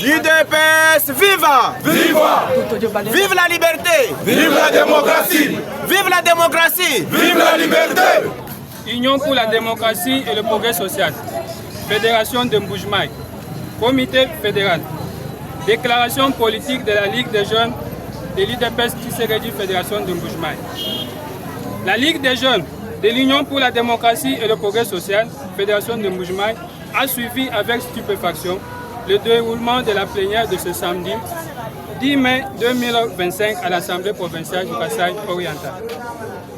UDPS, viva! Viva! Vive la liberté! Vive la démocratie! Vive la démocratie! Vive la liberté! Union pour la démocratie et le progrès social. Fédération de Mbuji-Mayi. Comité fédéral. Déclaration politique de la Ligue des jeunes de l'UDPS Tshisekedi Fédération de Mbuji-Mayi. La Ligue des jeunes de l'Union pour la démocratie et le progrès social, Fédération de Mbuji-Mayi, a suivi avec stupéfaction le déroulement de la plénière de ce samedi 10 mai 2025 à l'Assemblée provinciale du Kasaï oriental,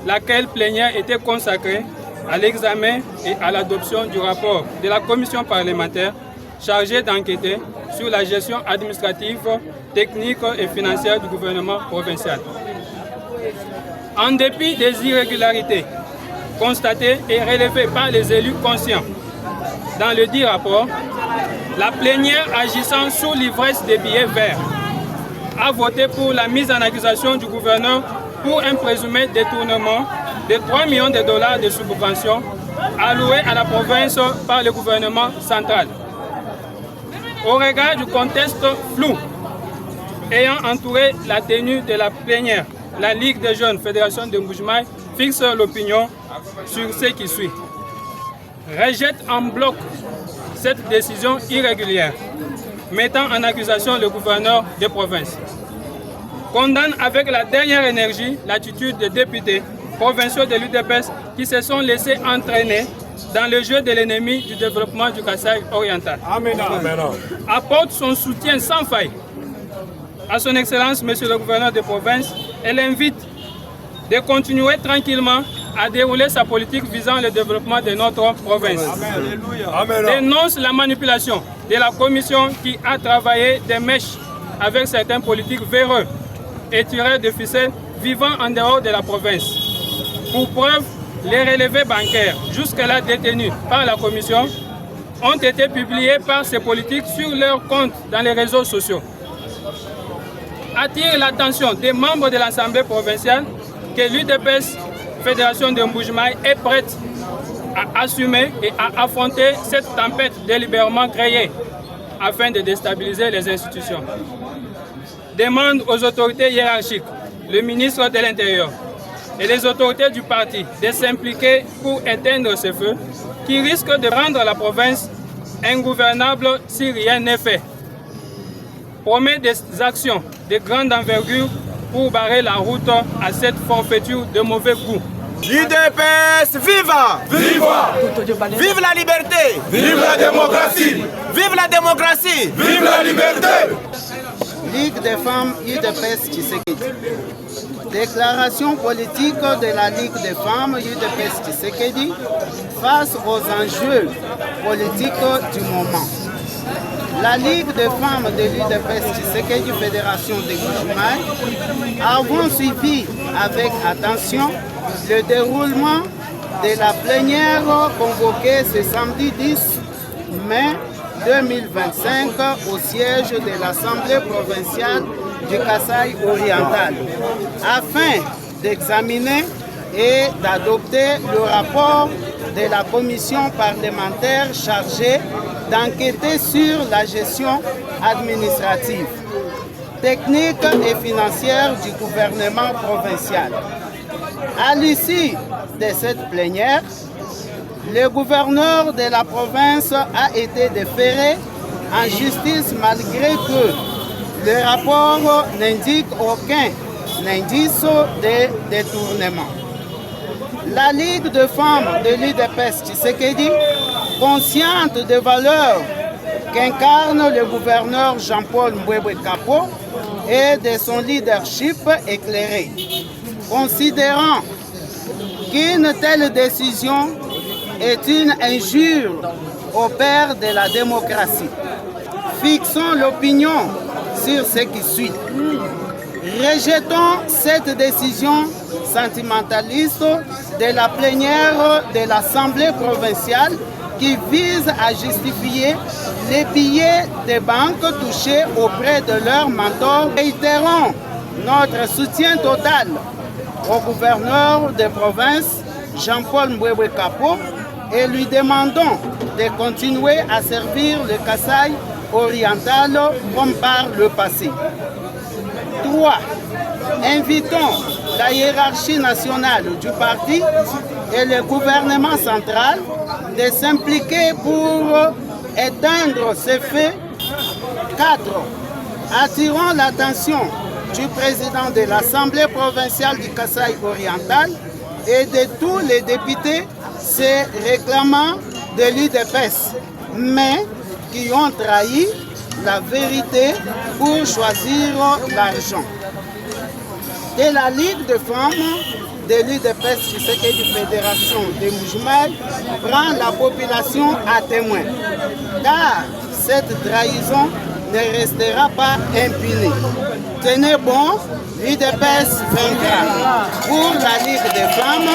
laquelle plénière était consacrée à l'examen et à l'adoption du rapport de la commission parlementaire chargée d'enquêter sur la gestion administrative, technique et financière du gouvernement provincial. En dépit des irrégularités constatées et relevées par les élus conscients dans le dit rapport, la plénière agissant sous l'ivresse des billets verts a voté pour la mise en accusation du gouverneur pour un présumé détournement de 3 millions de dollars de subventions allouées à la province par le gouvernement central. Au regard du contexte flou ayant entouré la tenue de la plénière, la Ligue des jeunes Fédération de Mbuji-Mayi fixe l'opinion sur ce qui suit. Rejette en bloc cette décision irrégulière, mettant en accusation le gouverneur des provinces. Condamne avec la dernière énergie l'attitude des députés provinciaux de l'UDPS qui se sont laissés entraîner dans le jeu de l'ennemi du développement du Kasaï oriental. Amen. Amen. Apporte son soutien sans faille à son Excellence, Monsieur le gouverneur de province, et l'invite de continuer tranquillement à dérouler sa politique visant le développement de notre province. Amen. Dénonce la manipulation de la commission qui a travaillé des mèches avec certains politiques véreux et tireurs de ficelles vivant en dehors de la province. Pour preuve, les relevés bancaires, jusque-là détenus par la commission, ont été publiés par ces politiques sur leurs comptes dans les réseaux sociaux. Attire l'attention des membres de l'Assemblée provinciale que l'UDPS Fédération de Mbuji-Mayi est prête à assumer et à affronter cette tempête délibérément créée afin de déstabiliser les institutions. Demande aux autorités hiérarchiques, le ministre de l'Intérieur et les autorités du parti de s'impliquer pour éteindre ce feu qui risque de rendre la province ingouvernable si rien n'est fait. Promet des actions de grande envergure pour barrer la route à cette forfaiture de mauvais goût. UDPS, viva! Viva! Vive la liberté! Vive la démocratie! Vive la démocratie! Vive la liberté! Ligue des femmes UDPS Tshisekedi. Déclaration politique de la Ligue des femmes UDPS Tshisekedi face aux enjeux politiques du moment. La Ligue des femmes de l'UDPS Tshisekedi Fédération de Mbuji-Mayi avons suivi avec attention le déroulement de la plénière convoquée ce samedi 10 mai 2025 au siège de l'Assemblée provinciale du Kasaï oriental afin d'examiner et d'adopter le rapport de la commission parlementaire chargée d'enquêter sur la gestion administrative, technique et financière du gouvernement provincial. À l'issue de cette plénière, le gouverneur de la province a été déféré en justice malgré que le rapport n'indique aucun indice de détournement. La Ligue de femmes de l'UDPS Tshisekedi, consciente des valeurs qu'incarne le gouverneur Jean-Paul Mbwebwe-Kapo et de son leadership éclairé, considérant qu'une telle décision est une injure au père de la démocratie. Fixons l'opinion sur ce qui suit. Rejetons cette décision sentimentaliste de la plénière de l'Assemblée provinciale qui vise à justifier les billets des banques touchés auprès de leurs mentors. Réitérons notre soutien total au gouverneur de province, Jean-Paul Mbwebwe-Kapo, et lui demandons de continuer à servir le Kasaï orientale comme par le passé. 3. Invitons la hiérarchie nationale du parti et le gouvernement central de s'impliquer pour éteindre ces faits. 4. Attirons l'attention du président de l'Assemblée provinciale du Kasaï oriental et de tous les députés se réclamant de l'UDPS, mais qui ont trahi la vérité pour choisir l'argent. De la Ligue des femmes de l'UDPS Tshisekedi Fédération de Mbuji-Mayi prend la population à témoin, car cette trahison ne restera pas impunie. Tenez bon, l'UDPS vaincra. Pour la Ligue des femmes,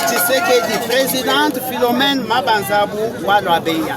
Tshisekedi, présidente Philomène Mabanzabou Waloabeya.